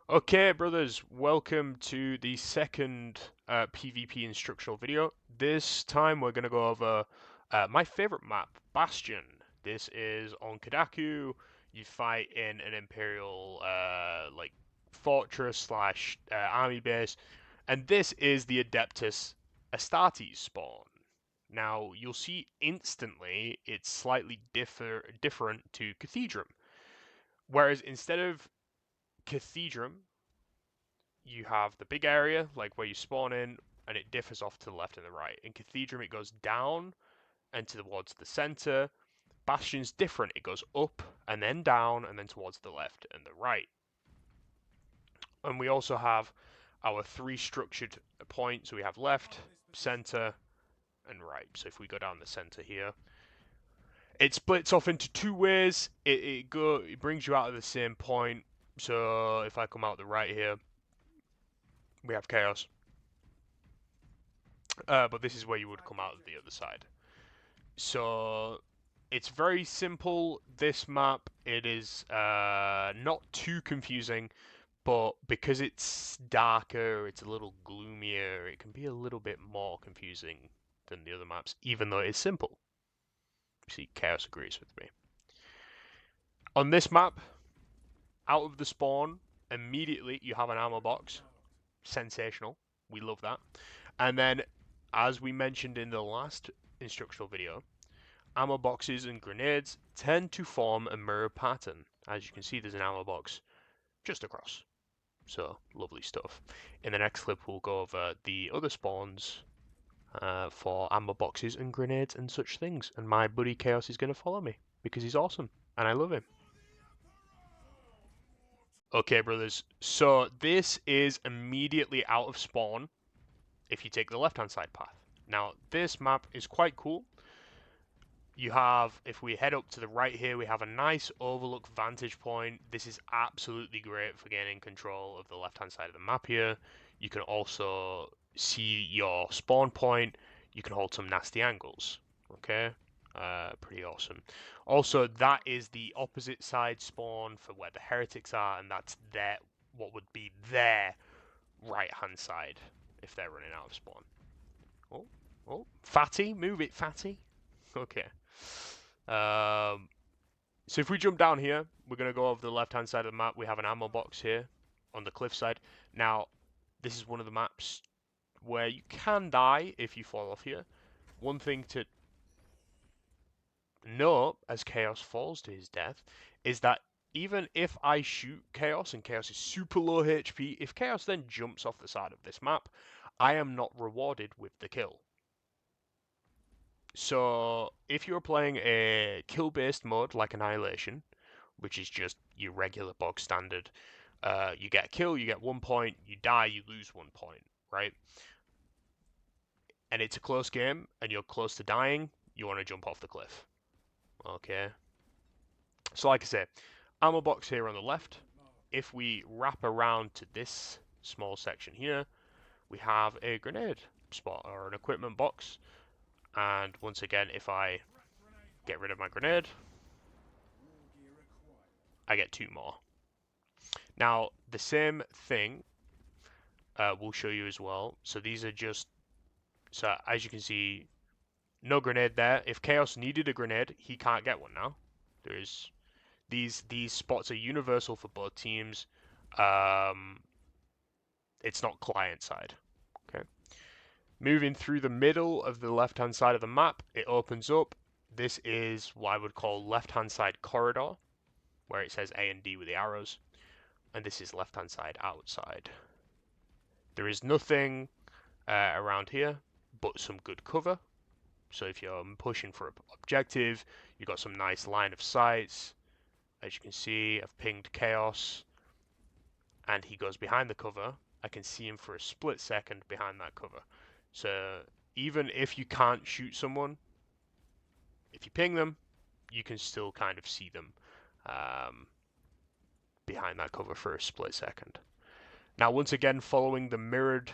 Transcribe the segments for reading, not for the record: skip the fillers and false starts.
Okay, brothers, welcome to the second PvP instructional video. This time we're going to go over my favorite map, Bastion. This is on Kadaku. You fight in an Imperial like fortress slash army base, and this is the Adeptus Astartes spawn. Now you'll see instantly it's slightly different to Cathedrum, whereas instead of Cathedrum you have the big area, like where you spawn in, and it differs off to the left and the right. In Cathedrum, it goes down and towards the center. Bastion's different. It goes up and then down and then towards the left and the right. And we also have our three structured points. So we have left, center, and right. So if we go down the center here, it splits off into two ways. It brings you out of the same point. So if I come out the right here, we have chaos. But this is where you would come out of the other side. So it's very simple. This map, it is not too confusing, but because it's darker, it's a little gloomier, it can be a little bit more confusing than the other maps, even though it's simple. See, Chaos agrees with me. On this map, out of the spawn, immediately you have an ammo box. Sensational. We love that. And then, as we mentioned in the last instructional video, ammo boxes and grenades tend to form a mirror pattern. As you can see, there's an ammo box just across. So, lovely stuff. In the next clip, we'll go over the other spawns for ammo boxes and grenades and such things. And my buddy Chaos is going to follow me because he's awesome and I love him. Okay, brothers. So, this is immediately out of spawn if you take the left-hand side path. Now, this map is quite cool. You have, if we head up to the right here, we have a nice overlook vantage point. This is absolutely great for gaining control of the left-hand side of the map here. You can also see your spawn point. You can hold some nasty angles. Okay, pretty awesome. Also, that is the opposite side spawn for where the heretics are, and that's their, what would be their right-hand side if they're running out of spawn. Oh, Fatty, move it, Fatty. Okay. So if we jump down here, we're going to go over the left-hand side of the map. We have an ammo box here on the cliff side. Now, this is one of the maps where you can die if you fall off here. One thing to note as Chaos falls to his death is that even if I shoot Chaos and Chaos is super low HP, if Chaos then jumps off the side of this map, I am not rewarded with the kill. So, if you're playing a kill-based mode like Annihilation, which is just your regular bog standard, you get a kill, you get 1 point, you die, you lose 1 point, right? And it's a close game, and you're close to dying, you want to jump off the cliff. Okay. So, like I say, ammo box here on the left. If we wrap around to this small section here, we have a grenade spot or an equipment box. And once again, if I get rid of my grenade, I get 2 more. Now, the same thing we'll show you as well. So these are just, so as you can see, no grenade there. If Chaos needed a grenade, he can't get one now. There's these spots are universal for both teams. It's not client side. Okay. Moving through the middle of the left-hand side of the map, it opens up. This is what I would call left-hand side corridor, where it says A and D with the arrows. And this is left-hand side outside. There is nothing around here but some good cover. So if you're pushing for an objective, you've got some nice line of sights. As you can see, I've pinged Chaos, and he goes behind the cover. I can see him for a split second behind that cover. So even if you can't shoot someone, if you ping them, you can still kind of see them behind that cover for a split second. Now, once again, following the mirrored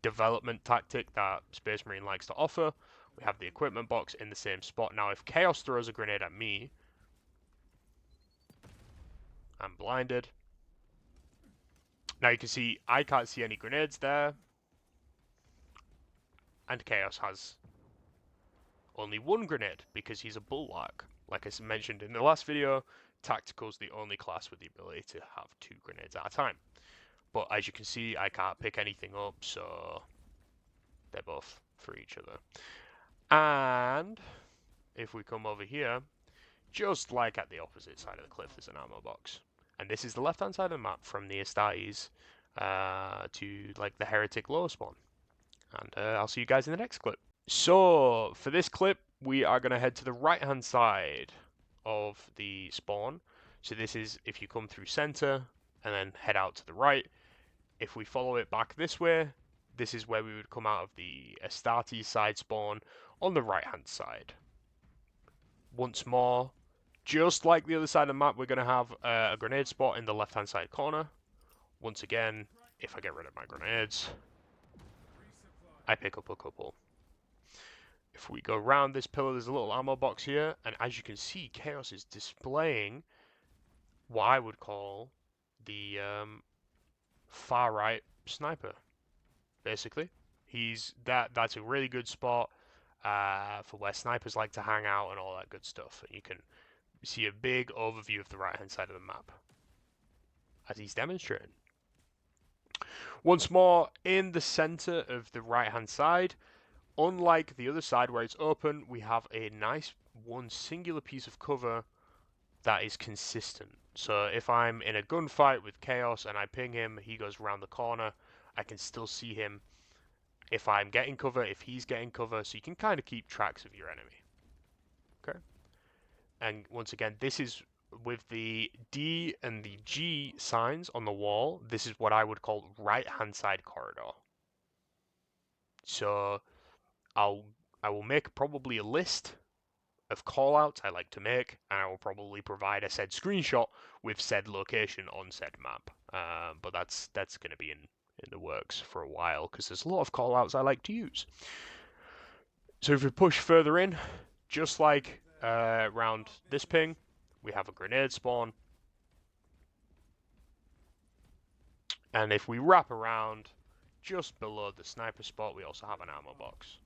development tactic that Space Marine likes to offer, we have the equipment box in the same spot. Now, if Chaos throws a grenade at me, I'm blinded. Now you can see I can't see any grenades there, and Chaos has only one grenade because he's a bulwark. Like I mentioned in the last video, Tactical's the only class with the ability to have 2 grenades at a time. But as you can see, I can't pick anything up, so they're both for each other. And if we come over here, just like at the opposite side of the cliff, there's an ammo box. And this is the left-hand side of the map from the Astartes to like the Heretic lower spawn. And I'll see you guys in the next clip. So for this clip, we are going to head to the right-hand side of the spawn. So this is if you come through center and then head out to the right. If we follow it back this way, this is where we would come out of the Astartes side spawn on the right-hand side. Once more, just like the other side of the map, we're going to have a grenade spot in the left-hand side corner. Once again, if I get rid of my grenades, I pick up a couple. If we go around this pillar, there's a little ammo box here, and as you can see, Chaos is displaying what I would call the far right sniper. Basically, that's a really good spot for where snipers like to hang out and all that good stuff. And you can see a big overview of the right-hand side of the map as he's demonstrating. Once more, in the center of the right-hand side, unlike the other side where it's open, we have a nice one singular piece of cover that is consistent. So if I'm in a gunfight with Chaos and I ping him, he goes around the corner, I can still see him if I'm getting cover, if he's getting cover, so you can kind of keep tracks of your enemy. Okay? And once again, this is with the D and the G signs on the wall. This is what I would call right-hand side corridor. So I will make probably a list of callouts I like to make, and I will probably provide a said screenshot with said location on said map. But that's going to be in the works for a while because there's a lot of callouts I like to use. So if we push further in, just like around this ping, we have a grenade spawn. And if we wrap around just below the sniper spot, we also have an ammo box.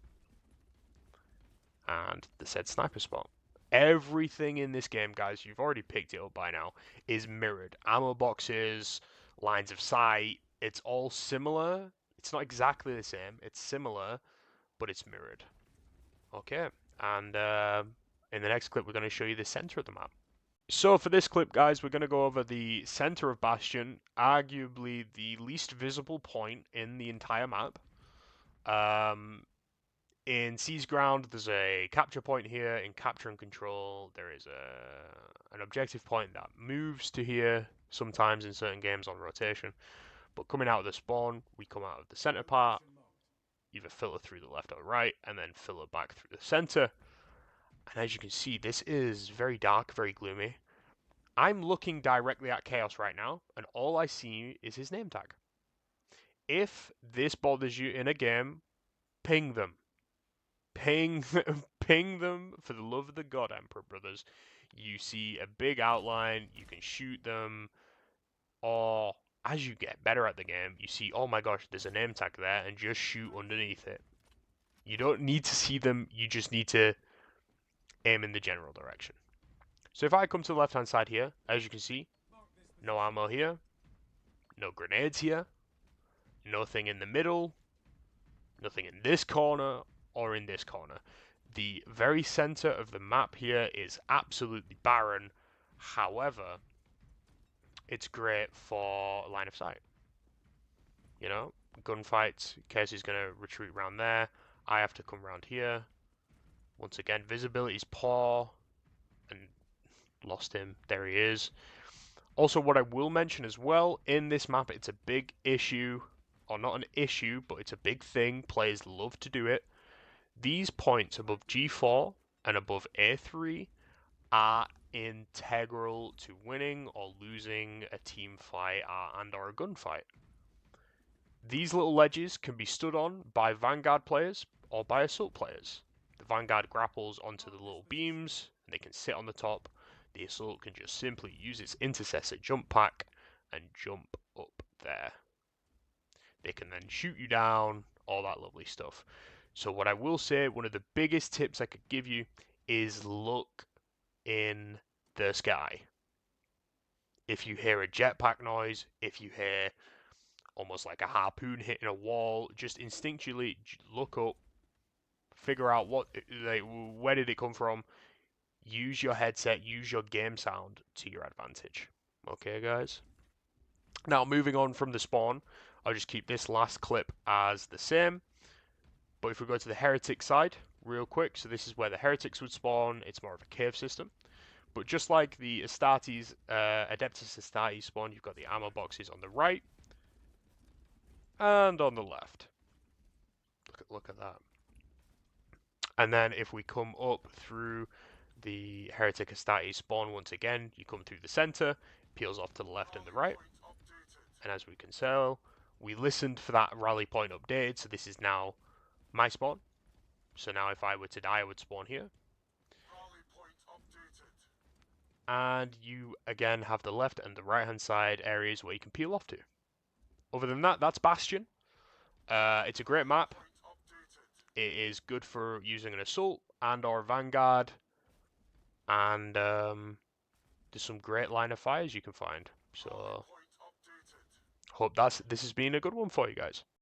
And the said sniper spot. Everything in this game, guys, you've already picked it up by now, is mirrored. Ammo boxes, lines of sight, it's all similar. It's not exactly the same, it's similar, but it's mirrored. Okay, and in the next clip, we're going to show you the center of the map. So for this clip, guys, we're going to go over the center of Bastion, arguably the least visible point in the entire map. In Seize Ground, there's a capture point here. In Capture and Control, there is an objective point that moves to here sometimes in certain games on rotation. But coming out of the spawn, we come out of the center part, either filter through the left or right, and then filter back through the center. And as you can see, this is very dark, very gloomy. I'm looking directly at Chaos right now, and all I see is his name tag. If this bothers you in a game, ping them. Ping them for the love of the God, Emperor brothers. You see a big outline, you can shoot them, or as you get better at the game, you see, oh my gosh, there's a name tag there, and just shoot underneath it. You don't need to see them, you just need to aim in the general direction. So if I come to the left hand side here, as you can see, no ammo here, no grenades here, nothing in the middle, nothing in this corner or in this corner. The very center of the map here is absolutely barren. However, it's great for line of sight. You know, gunfights, Casey's going to retreat around there. I have to come around here. Once again, visibility is poor. And lost him. There he is. Also, what I will mention as well, in this map, it's a big issue. Or not an issue, but it's a big thing. Players love to do it. These points above G4 and above A3 are integral to winning or losing a team fight and or a gunfight. These little ledges can be stood on by Vanguard players or by Assault players. The Vanguard grapples onto the little beams, and they can sit on the top. The Assault can just simply use its intercessor jump pack and jump up there. They can then shoot you down, all that lovely stuff. So what I will say, one of the biggest tips I could give you is look in the sky. If you hear a jetpack noise, if you hear almost like a harpoon hitting a wall, just instinctually look up, figure out where did it come from. Use your headset, use your game sound to your advantage. Okay, guys? Now, moving on from the spawn, I'll just keep this last clip as the same. But if we go to the heretic side, real quick, so this is where the heretics would spawn. It's more of a cave system. But just like the Astartes, Adeptus Astartes spawn, you've got the ammo boxes on the right and on the left. Look at that. And then if we come up through the Heretic Astartes spawn once again, you come through the center, peels off to the left and the right. And as we can tell, we listened for that rally point updated, so this is now my spawn. So now if I were to die, I would spawn here. And you again have the left and the right hand side areas where you can peel off to. Other than that, that's Bastion. It's a great map. It is good for using an assault and or vanguard, and there's some great line of fires you can find. So hope this has been a good one for you guys.